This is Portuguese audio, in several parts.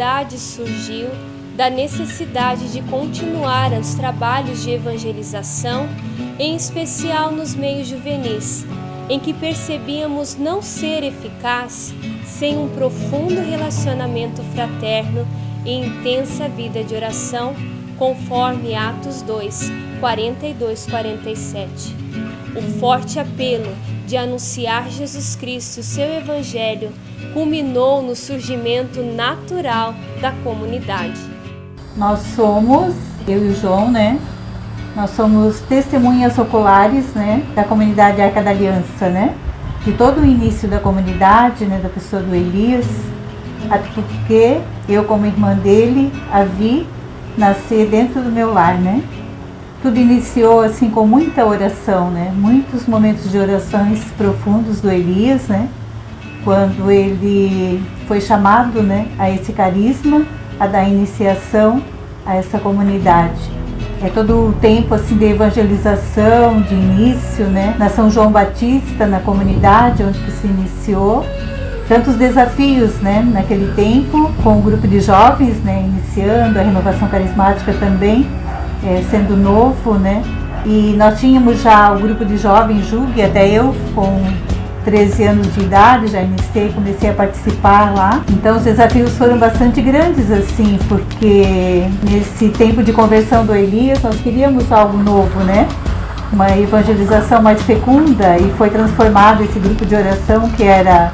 comunidade surgiu da necessidade de continuar os trabalhos de evangelização, em especial nos meios juvenis, em que percebíamos não ser eficaz sem um profundo relacionamento fraterno e intensa vida de oração, conforme Atos 2, 42-47. O forte apelo de anunciar Jesus Cristo e seu Evangelho culminou no surgimento natural da comunidade. Nós somos, eu e o João, nós somos testemunhas oculares, da comunidade Arca da Aliança, de todo o início da comunidade, da pessoa do Elias, até porque eu, como irmã dele, a vi nascer dentro do meu lar, Tudo iniciou assim com muita oração, muitos momentos de orações profundos do Elias, quando ele foi chamado, a esse carisma, a dar iniciação a essa comunidade. É todo o tempo assim de evangelização, de início, na São João Batista, na comunidade onde que se iniciou. Tantos desafios, naquele tempo, com o grupo de jovens, iniciando, a renovação carismática também, sendo novo, E nós tínhamos já o grupo de jovens Jugue, até eu, com 13 anos de idade, já iniciei, comecei a participar lá. Então os desafios foram bastante grandes, assim, porque nesse tempo de conversão do Elias, nós queríamos algo novo, Uma evangelização mais fecunda, e foi transformado esse grupo de oração que era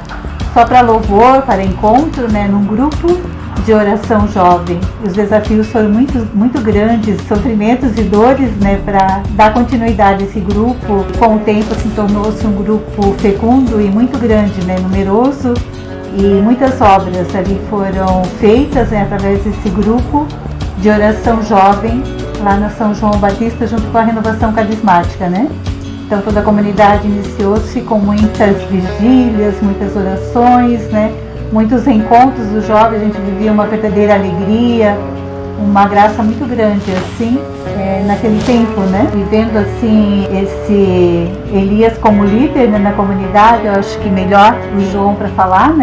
só para louvor, para encontro, num grupo de oração jovem. Os desafios foram muito grandes, sofrimentos e dores, para dar continuidade a esse grupo. Com o tempo, assim, tornou-se um grupo fecundo e muito grande, numeroso, e muitas obras ali foram feitas, através desse grupo de oração jovem, lá na São João Batista, junto com a renovação carismática, Então toda a comunidade iniciou-se com muitas vigílias, muitas orações, muitos reencontros dos jovens. A gente vivia uma verdadeira alegria, uma graça muito grande, assim, naquele tempo, Vivendo, assim, esse Elias como líder, na comunidade. Eu acho que melhor o João para falar,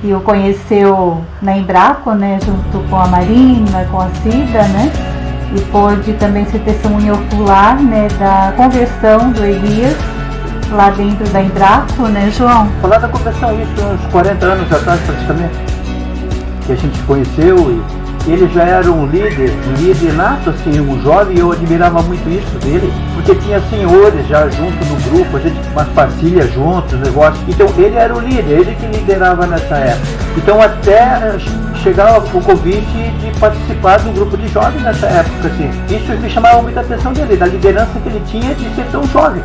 que o conheceu na Embraco, junto com a Marina, com a Cida, E pôde também ser testemunha ocular, da conversão do Elias lá dentro da Embraco, João? Falar da conversão, isso uns 40 anos atrás praticamente, que a gente se conheceu, e ele já era um líder nato, assim, um jovem, e eu admirava muito isso dele, porque tinha senhores já junto no grupo, a gente umas parcilhas juntos, negócio. Então ele era o líder, ele que liderava nessa época. Então até chegar o convite de participar do grupo de jovens nessa época, assim. Isso me chamava muita atenção dele, da liderança que ele tinha de ser tão jovem.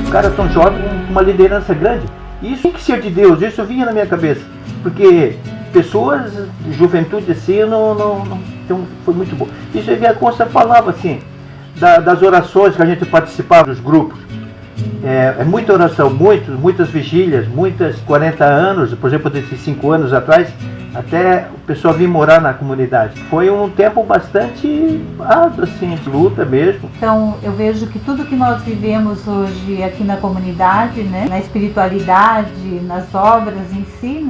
Um cara tão jovem, com uma liderança grande. Isso tem que ser de Deus, isso vinha na minha cabeça. Porque pessoas, juventude assim, então foi muito bom. Isso aí a Consta falava assim, das orações que a gente participava dos grupos. Muita oração, muitas vigílias, 40 anos, por exemplo, desses 5 anos atrás, até o pessoal vir morar na comunidade. Foi um tempo bastante árduo, assim, de luta mesmo. Então, eu vejo que tudo que nós vivemos hoje aqui na comunidade, na espiritualidade, nas obras em si,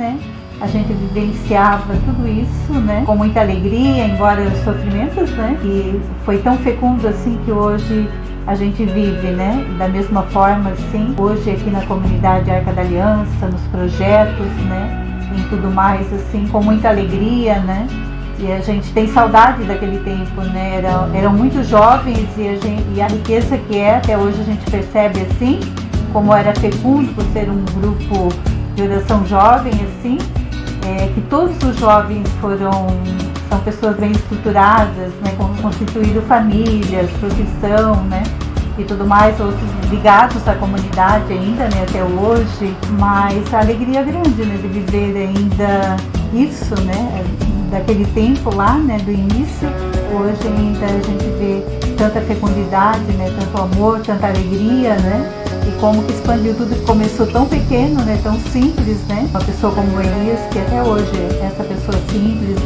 a gente vivenciava tudo isso, com muita alegria, embora os sofrimentos, e foi tão fecundo assim que hoje a gente vive, da mesma forma, assim, hoje aqui na comunidade Arca da Aliança, nos projetos, em tudo mais, assim, com muita alegria, E a gente tem saudade daquele tempo, Eram muito jovens, e a riqueza que até hoje a gente percebe, assim, como era fecundo por ser um grupo de oração jovem, assim, que todos os jovens são pessoas bem estruturadas, constituíram famílias, profissão, e tudo mais, outros ligados à comunidade ainda, até hoje, mas a alegria grande, de viver ainda isso, daquele tempo lá, do início. Hoje ainda a gente vê tanta fecundidade, tanto amor, tanta alegria, E como que expandiu tudo, que começou tão pequeno, tão simples, Uma pessoa como o Elias, que até hoje é essa pessoa simples,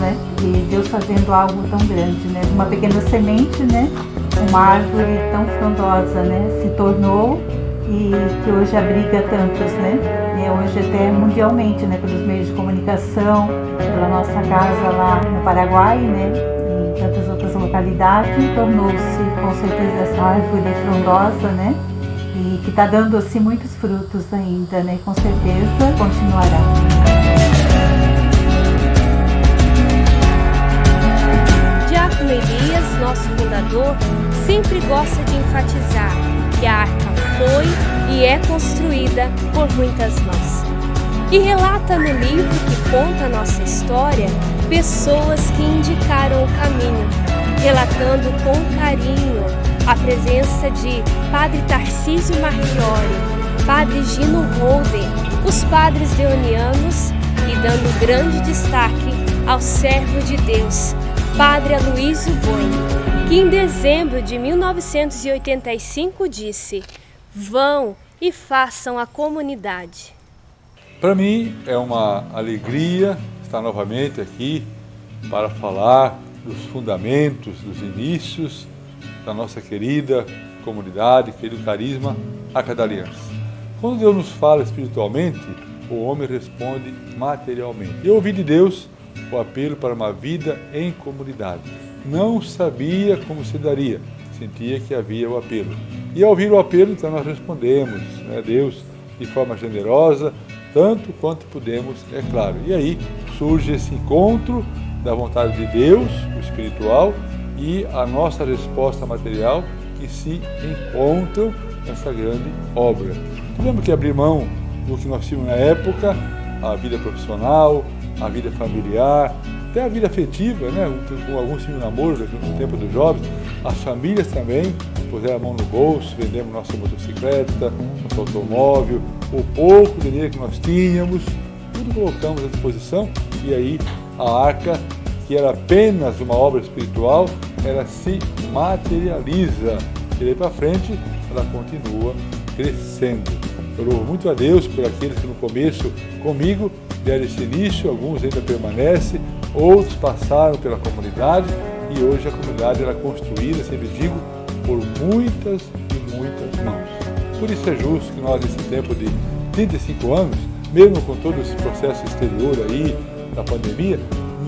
E Deus fazendo algo tão grande, Uma pequena semente, uma árvore tão frondosa, se tornou e que hoje abriga tantos, né? E hoje até mundialmente, né? Pelos meios de comunicação, pela nossa casa lá no Paraguai, né? E tantas outras localidades, tornou-se com certeza essa árvore frondosa, né? E que está dando assim muitos frutos ainda, né? Com certeza continuará. Diácono Elias, nosso fundador, sempre gosta de enfatizar que a arca foi e é construída por muitas mãos. E relata no livro que conta a nossa história pessoas que indicaram o caminho, relatando com carinho a presença de Padre Tarcísio Marchiori, Padre Gino Holden, os padres deonianos e dando grande destaque ao servo de Deus, Padre Aloísio Bueno, que em dezembro de 1985 disse: "Vão e façam a comunidade." Para mim é uma alegria estar novamente aqui para falar dos fundamentos, dos inícios da nossa querida comunidade, querido carisma Arca da Aliança. Quando Deus nos fala espiritualmente, o homem responde materialmente. Eu ouvi de Deus o apelo para uma vida em comunidade. Não sabia como se daria, sentia que havia o apelo. E ao ouvir o apelo, então nós respondemos, né, Deus, de forma generosa, tanto quanto podemos, é claro. E aí surge esse encontro da vontade de Deus, o espiritual, e a nossa resposta material, que se encontram nessa grande obra. Tivemos que abrir mão do que nós tínhamos na época, a vida profissional, a vida familiar, até a vida afetiva, né? Com alguns tinham namoro no tempo dos jovens, as famílias também puseram a mão no bolso, vendemos nossa motocicleta, nosso automóvel, o pouco dinheiro que nós tínhamos, tudo colocamos à disposição, e aí a arca, que era apenas uma obra espiritual, ela se materializa. E daí para frente, ela continua crescendo. Eu louvo muito a Deus por aqueles que no começo comigo deram esse início, alguns ainda permanecem, outros passaram pela comunidade, e hoje a comunidade é construída, sempre digo, por muitas e muitas mãos. Por isso é justo que nós, nesse tempo de 35 anos, mesmo com todo esse processo exterior aí, da pandemia,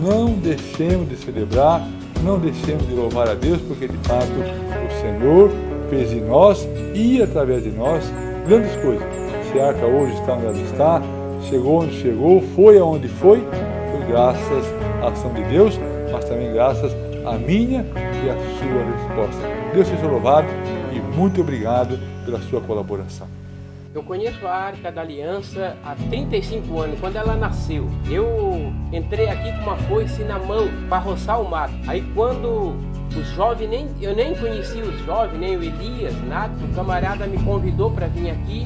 não deixemos de celebrar, não deixemos de louvar a Deus, porque de fato o Senhor fez em nós e através de nós grandes coisas. Se a arca hoje está onde ela está, chegou onde chegou, foi aonde foi graças à ação de Deus, mas também graças à minha e à sua resposta. Deus seja louvado e muito obrigado pela sua colaboração. Eu conheço a Arca da Aliança há 35 anos, quando ela nasceu. Eu entrei aqui com uma foice na mão para roçar o mato. Aí quando os jovens, eu nem conhecia os jovens, nem o Elias, nada, o camarada me convidou para vir aqui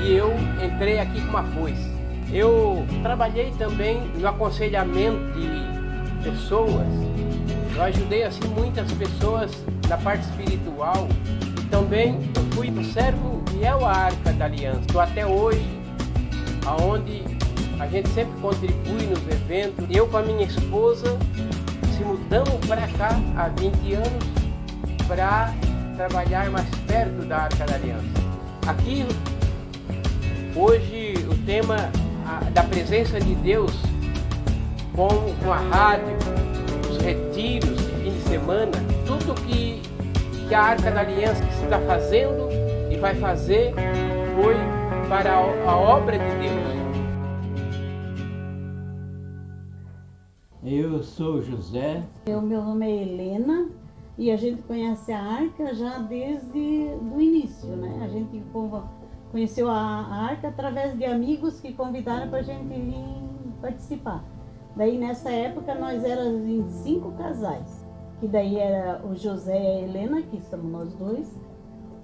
e eu entrei aqui com uma foice. Eu trabalhei também no aconselhamento de pessoas. Eu ajudei assim muitas pessoas na parte espiritual. Também eu fui um servo fiel à Arca da Aliança. Estou até hoje, onde a gente sempre contribui nos eventos. Eu com a minha esposa se mudamos para cá há 20 anos para trabalhar mais perto da Arca da Aliança. Aqui, hoje, o tema da presença de Deus com a rádio, os retiros de fim de semana, tudo que a Arca da Aliança está fazendo e vai fazer foi para a obra de Deus. Eu sou o José. Meu nome é Helena e a gente conhece a Arca já desde o início, né? A gente conheceu a Arca através de amigos que convidaram para a gente vir participar. Daí nessa época nós éramos em 5 casais. Que daí era o José e a Helena, que somos nós dois,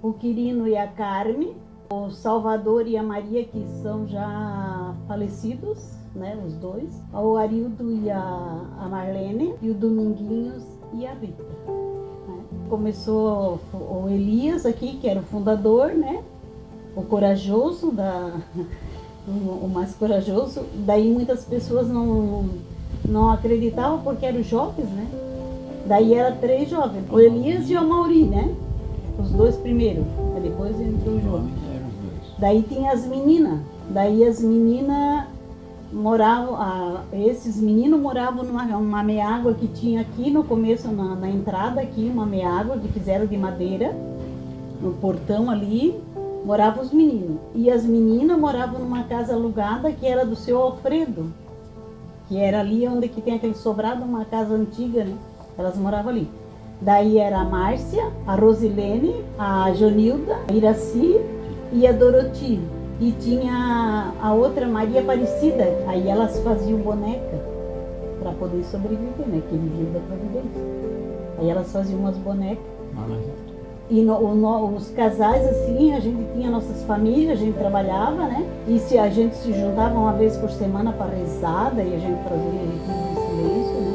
o Quirino e a Carme, o Salvador e a Maria, que são já falecidos, né, os dois, o Arildo e a Marlene, e o Dominguinhos e a Rita. Né. Começou o Elias aqui, que era o fundador, né, o corajoso, o mais corajoso. Daí muitas pessoas não acreditavam porque eram jovens, né. Daí era 3 jovens, o Elias e o Mauri, né? Os 2 primeiros, aí depois entrou o João. Daí tinha as meninas. Daí as meninas moravam, esses meninos moravam numa meágua que tinha aqui no começo, na entrada aqui, uma meágua que fizeram de madeira, no portão ali, moravam os meninos. E as meninas moravam numa casa alugada que era do seu Alfredo, que era ali onde que tem aquele sobrado, uma casa antiga, né? Elas moravam ali. Daí era a Márcia, a Rosilene, a Jonilda, a Iraci e a Doroti. E tinha a outra, Maria Aparecida. Aí elas faziam boneca para poder sobreviver, né? Que viviam da providência. Aí elas faziam umas bonecas. E os casais, assim, a gente tinha nossas famílias, a gente trabalhava, né? E se a gente se juntava uma vez por semana para rezar, daí a gente fazia retiro de silêncio, né?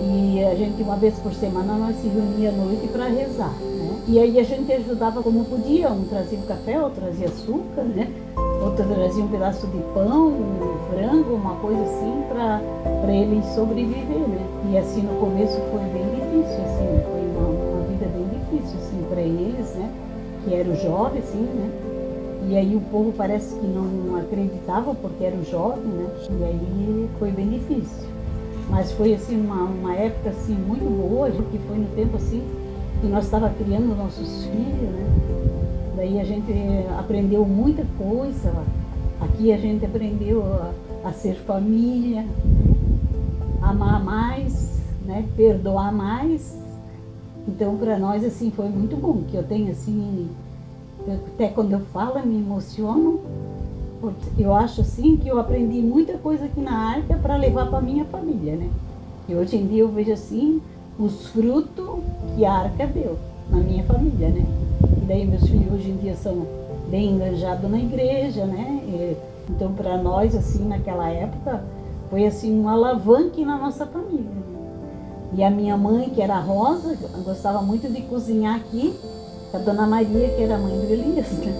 E a gente, uma vez por semana, nós se reunia à noite para rezar, né? E aí a gente ajudava como podia, um trazia um café, outro trazia açúcar, né? Outro trazia um pedaço de pão, um frango, uma coisa assim, para eles sobreviver, né? E assim, no começo foi bem difícil, assim, foi uma vida bem difícil, assim, para eles, né? Que era o jovem, assim, né? E aí o povo parece que não acreditava porque era o jovem, né? E aí foi bem difícil. Mas foi, assim, uma época, assim, muito boa, porque foi no tempo, assim, que nós estávamos criando nossos filhos, né? Daí a gente aprendeu muita coisa. Aqui a gente aprendeu a ser família, amar mais, né? Perdoar mais. Então, para nós, assim, foi muito bom, que eu tenho, assim, até quando eu falo, me emociono, porque eu acho, assim, que eu aprendi muita coisa aqui na Arca para levar para minha família, né? E hoje em dia eu vejo, assim, os frutos que a Arca deu na minha família, né? E daí meus filhos hoje em dia são bem engajados na igreja, né? Então, para nós, assim, naquela época, foi, assim, um alavanque na nossa família, né? E a minha mãe, que era a Rosa, gostava muito de cozinhar aqui, a Dona Maria, que era a mãe do Elias, né?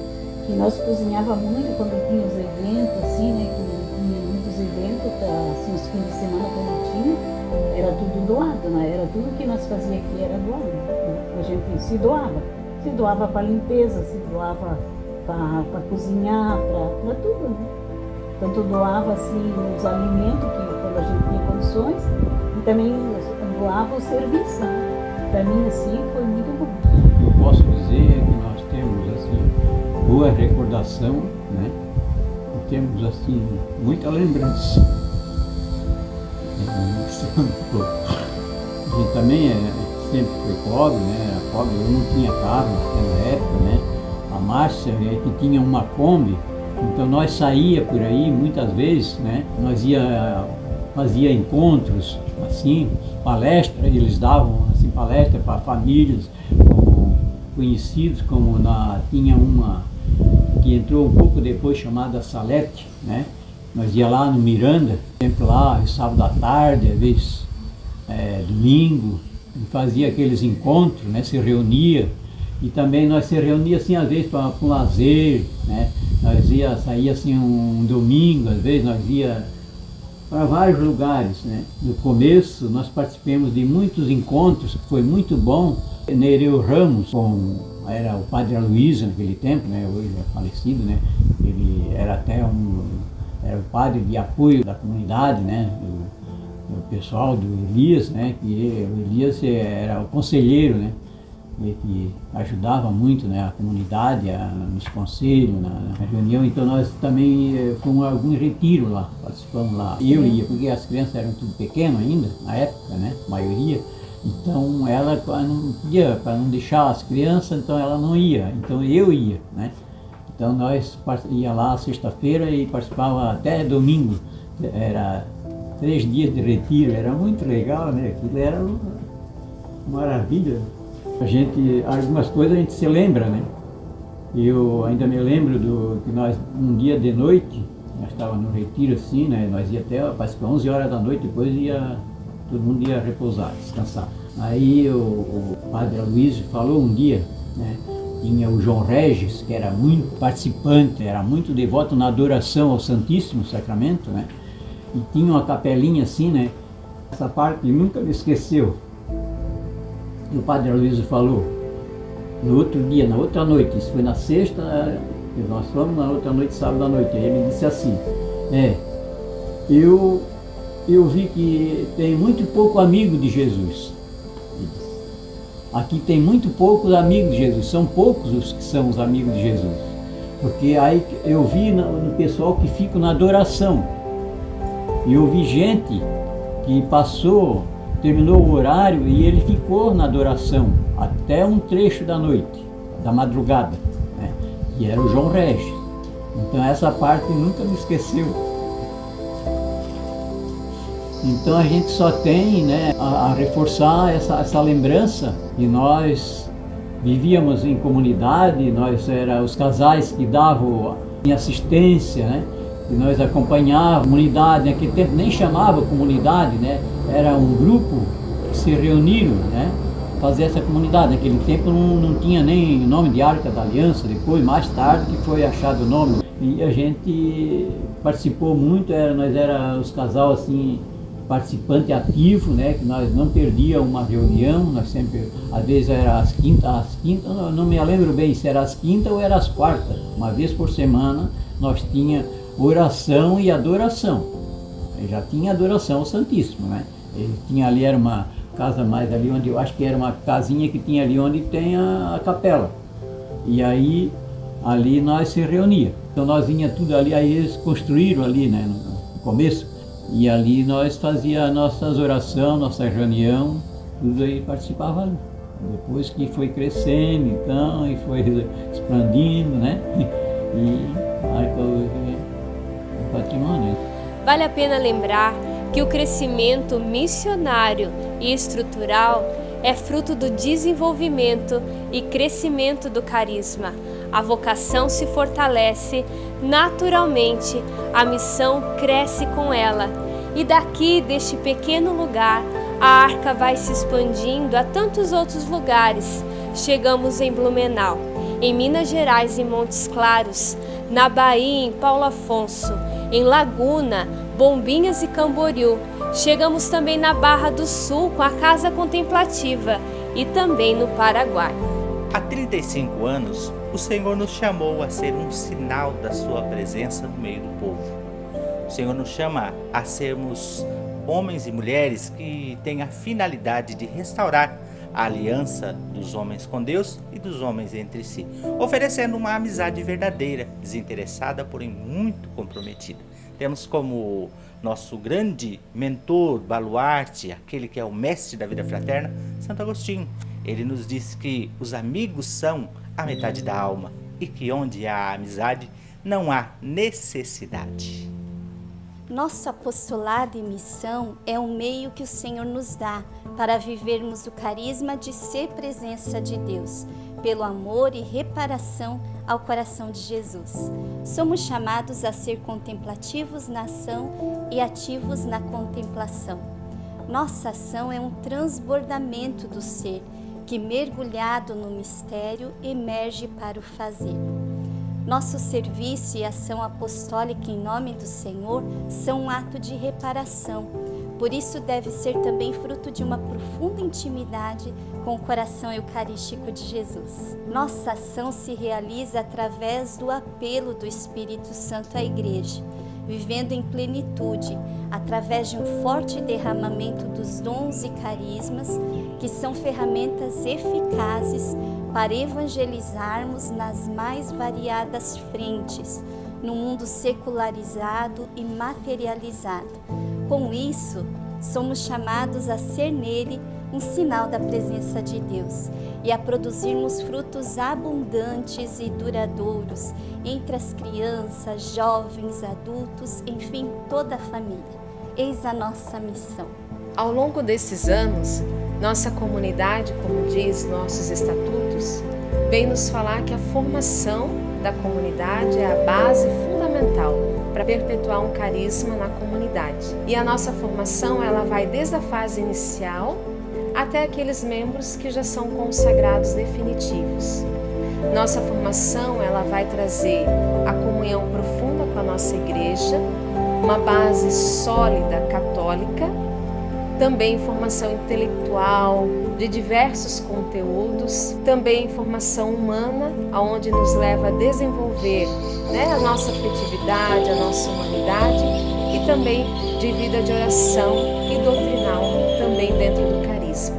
Que nós cozinhava muito quando tinha os eventos, assim, né? Que tinha muitos eventos, assim, os fins de semana quando tinha, era tudo doado, né? Era tudo que nós fazíamos aqui era doado, né? A gente se doava para limpeza, se doava para cozinhar, para tudo, né? Tanto doava, assim, os alimentos, que quando a gente tinha condições, e também doava o serviço, né? Para mim, assim, foi muito bom. Eu posso dizer que nós temos, assim, boa recordação, né? E temos, assim, muita lembrança. A gente também sempre foi pobre, né? Era pobre, eu não tinha carro naquela época, né? A Márcia, que tinha uma Kombi, então nós saía por aí muitas vezes, né? Nós fazia encontros, assim, palestras, eles davam assim, palestra para famílias, conhecidos, como tinha uma que entrou um pouco depois chamada Salete, né? Nós ia lá no Miranda, sempre lá, sábado à tarde, às vezes domingo, fazia aqueles encontros, né? Se reunia, e também nós se reunia assim, às vezes para um lazer, né? Nós saía assim um domingo, às vezes nós ia para vários lugares, né? No começo nós participamos de muitos encontros, que foi muito bom. Nereu Ramos, era o padre Aloysio naquele tempo, né? Hoje é falecido, né? Ele era até era o padre de apoio da comunidade, né? Do pessoal do Elias, né? Que o Elias era o conselheiro, né? Que ajudava muito, né, a comunidade, nos conselhos, na reunião. Então nós também fomos a algum retiro lá, participamos lá. Eu ia, porque as crianças eram tudo pequenas ainda, na época, né, a maioria. Então ela não podia, para não deixar as crianças, então ela não ia, então eu ia, né. Então nós ia lá sexta-feira e participava até domingo. Era 3 dias de retiro, era muito legal, né, aquilo era uma maravilha. Algumas coisas a gente se lembra, né? Eu ainda me lembro que nós, um dia de noite, nós estávamos no retiro assim, né? Nós ia até, parece que 11 horas da noite, depois todo mundo ia repousar, descansar. Aí o padre Aloysio falou um dia, né? Tinha o João Regis, que era muito participante, era muito devoto na adoração ao Santíssimo Sacramento, né? E tinha uma capelinha assim, né? Essa parte ele nunca me esqueceu. E o padre Aloysio falou, no outro dia, na outra noite, isso foi na sexta, E nós fomos na outra noite, sábado à noite. Aí ele disse assim, eu vi que tem muito pouco amigo de Jesus. Aqui tem muito poucos amigos de Jesus, são poucos os que são os amigos de Jesus. Porque aí eu vi no pessoal que fica na adoração. E eu vi gente que terminou o horário e ele ficou na adoração até um trecho da noite, da madrugada, né? E era o João Regis. Então essa parte nunca me esqueceu. Então a gente só tem, né, a reforçar essa lembrança. E nós vivíamos em comunidade, nós éramos os casais que davam assistência, né? E nós acompanhávamos a comunidade. Naquele tempo nem chamava comunidade, né? Era um grupo que se reuniram, né? Fazer essa comunidade. Naquele tempo não tinha nem nome de Arca da Aliança, depois, mais tarde, que foi achado o nome. E a gente participou muito, nós éramos os casal assim, participante ativo, né, que nós não perdíamos uma reunião, nós sempre, às vezes era às quintas, não me lembro bem se era às quintas ou era às quartas, uma vez por semana nós tinha oração e adoração. Eu já tinha adoração ao Santíssimo, né? Ele tinha ali, era uma casa mais ali onde, eu acho que era uma casinha que tinha ali onde tem a capela. E aí, ali nós se reunia. Então nós vinha tudo ali, aí eles construíram ali, né, no começo. E ali nós fazíamos nossas orações, nossa reunião, tudo aí participava ali. Depois que foi crescendo, então, e foi expandindo, né? E marca o patrimônio. Vale a pena lembrar que o crescimento missionário e estrutural é fruto do desenvolvimento e crescimento do carisma. A vocação se fortalece, naturalmente a missão cresce com ela. E daqui, deste pequeno lugar, a arca vai se expandindo a tantos outros lugares. Chegamos em Blumenau, em Minas Gerais, em Montes Claros, na Bahia, em Paulo Afonso, em Laguna, Bombinhas e Camboriú. Chegamos também na Barra do Sul com a Casa Contemplativa e também no Paraguai. Há 35 anos, o Senhor nos chamou a ser um sinal da sua presença no meio do povo. O Senhor nos chama a sermos homens e mulheres que têm a finalidade de restaurar a aliança dos homens com Deus e dos homens entre si, oferecendo uma amizade verdadeira, desinteressada, porém muito comprometida. Temos como nosso grande mentor, baluarte, aquele que é o mestre da vida fraterna, Santo Agostinho. Ele nos diz que os amigos são a metade da alma e que onde há amizade não há necessidade. Nosso apostolado e missão é um meio que o Senhor nos dá para vivermos o carisma de ser presença de Deus, pelo amor e reparação ao coração de Jesus. Somos chamados a ser contemplativos na ação e ativos na contemplação. Nossa ação é um transbordamento do ser, que mergulhado no mistério emerge para o fazer. Nosso serviço e ação apostólica em nome do Senhor são um ato de reparação. Por isso deve ser também fruto de uma profunda intimidade com o coração eucarístico de Jesus. Nossa ação se realiza através do apelo do Espírito Santo à Igreja, vivendo em plenitude, através de um forte derramamento dos dons e carismas, que são ferramentas eficazes para evangelizarmos nas mais variadas frentes, no mundo secularizado e materializado. Com isso, somos chamados a ser nele um sinal da presença de Deus e a produzirmos frutos abundantes e duradouros entre as crianças, jovens, adultos, enfim, toda a família. Eis a nossa missão. Ao longo desses anos, nossa comunidade, como diz nossos estatutos, vem nos falar que a formação da comunidade é a base fundamental para perpetuar um carisma na comunidade. E a nossa formação, ela vai desde a fase inicial até aqueles membros que já são consagrados definitivos. Nossa formação, ela vai trazer a comunhão profunda com a nossa igreja, uma base sólida católica, também formação intelectual, de diversos conteúdos, também formação humana, onde nos leva a desenvolver, a nossa afetividade, a nossa humanidade, e também de vida de oração e doutrinal, também dentro do carisma.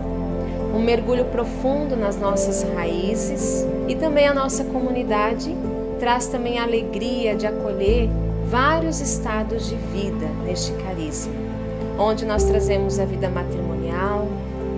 Um mergulho profundo nas nossas raízes, e também a nossa comunidade traz também a alegria de acolher vários estados de vida neste carisma, onde nós trazemos a vida matrimonial,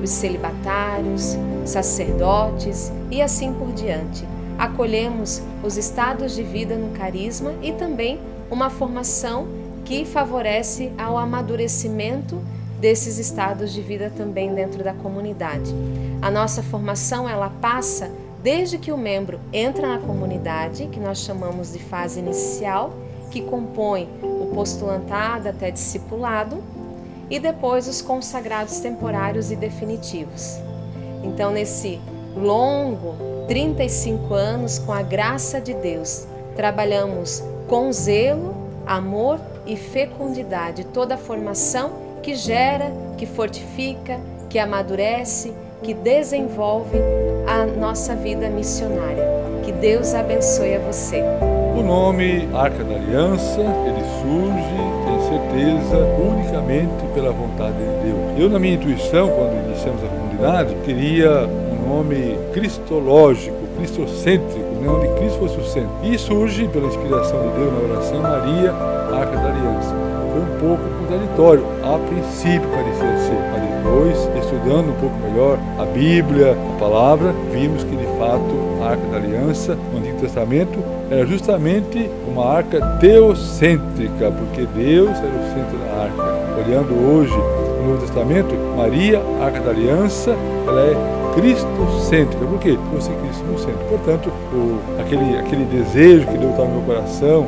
os celibatários, sacerdotes e assim por diante. Acolhemos os estados de vida no carisma e também uma formação que favorece ao amadurecimento desses estados de vida também dentro da comunidade. A nossa formação, ela passa desde que o membro entra na comunidade, que nós chamamos de fase inicial, que compõe o postulantado até discipulado, e depois os consagrados temporários e definitivos. Então, nesse longo 35 anos, com a graça de Deus, trabalhamos com zelo, amor e fecundidade toda a formação que gera, que fortifica, que amadurece, que desenvolve a nossa vida missionária. Que Deus abençoe a você. O nome Arca da Aliança, ele surge, tenho certeza, unicamente pela vontade de Deus. Eu, na minha intuição, quando iniciamos a comunidade, queria um nome cristológico, cristocêntrico, onde Cristo fosse o centro. E surge, pela inspiração de Deus na oração, Maria, Arca da Aliança. Foi um pouco contraditório, a princípio parecia ser, mas depois, estudando um pouco melhor a Bíblia, a palavra, vimos que de fato a Arca da Aliança no Antigo Testamento era justamente uma arca teocêntrica, porque Deus era o centro da arca. Olhando hoje no Novo Testamento, Maria, Arca da Aliança, ela é cristocêntrica. Por quê? Por ser Cristo no centro. Portanto, aquele desejo que Deus estava no meu coração,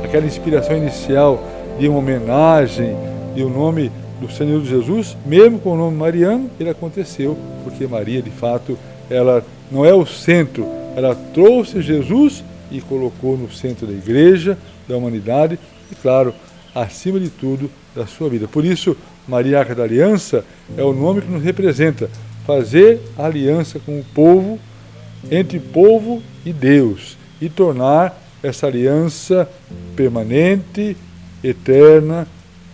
aquela inspiração inicial de uma homenagem e o nome do Senhor Jesus, mesmo com o nome mariano, ele aconteceu, porque Maria, de fato, ela não é o centro, ela trouxe Jesus e colocou no centro da igreja, da humanidade e, claro, acima de tudo, da sua vida. Por isso, Maria, Arca da Aliança, é o nome que nos representa, fazer aliança com o povo, entre povo e Deus, e tornar essa aliança permanente, eterna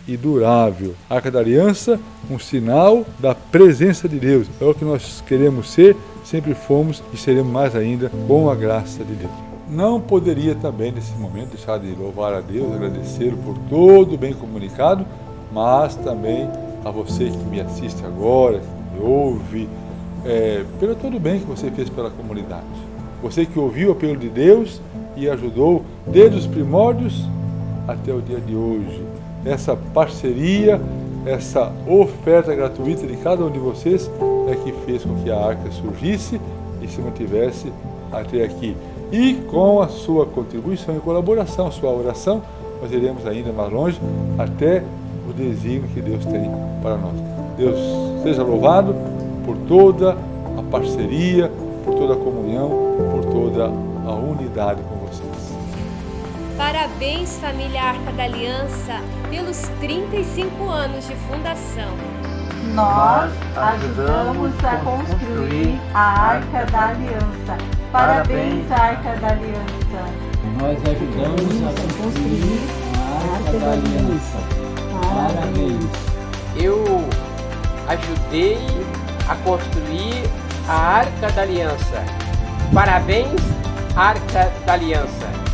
e durável. A Arca da Aliança, um sinal da presença de Deus. É o que nós queremos ser, sempre fomos e seremos mais ainda com a graça de Deus. Não poderia também, nesse momento, deixar de louvar a Deus, agradecê-lo por todo o bem comunicado, mas também a você que me assiste agora, que me ouve, pelo todo o bem que você fez pela comunidade. Você que ouviu o apelo de Deus e ajudou desde os primórdios até o dia de hoje. Essa parceria, essa oferta gratuita de cada um de vocês é que fez com que a arca surgisse e se mantivesse até aqui. E com a sua contribuição e colaboração, a sua oração, nós iremos ainda mais longe até o desígnio que Deus tem para nós. Deus seja louvado por toda a parceria, por toda a comunhão, por toda a unidade com vocês. Parabéns, família Arca da Aliança, pelos 35 anos de fundação. Nós ajudamos a construir a Arca da Aliança. Parabéns, Arca da Aliança. Nós ajudamos a construir a Arca da Aliança. Parabéns. Eu ajudei a construir a Arca da Aliança. Parabéns, Arca da Aliança.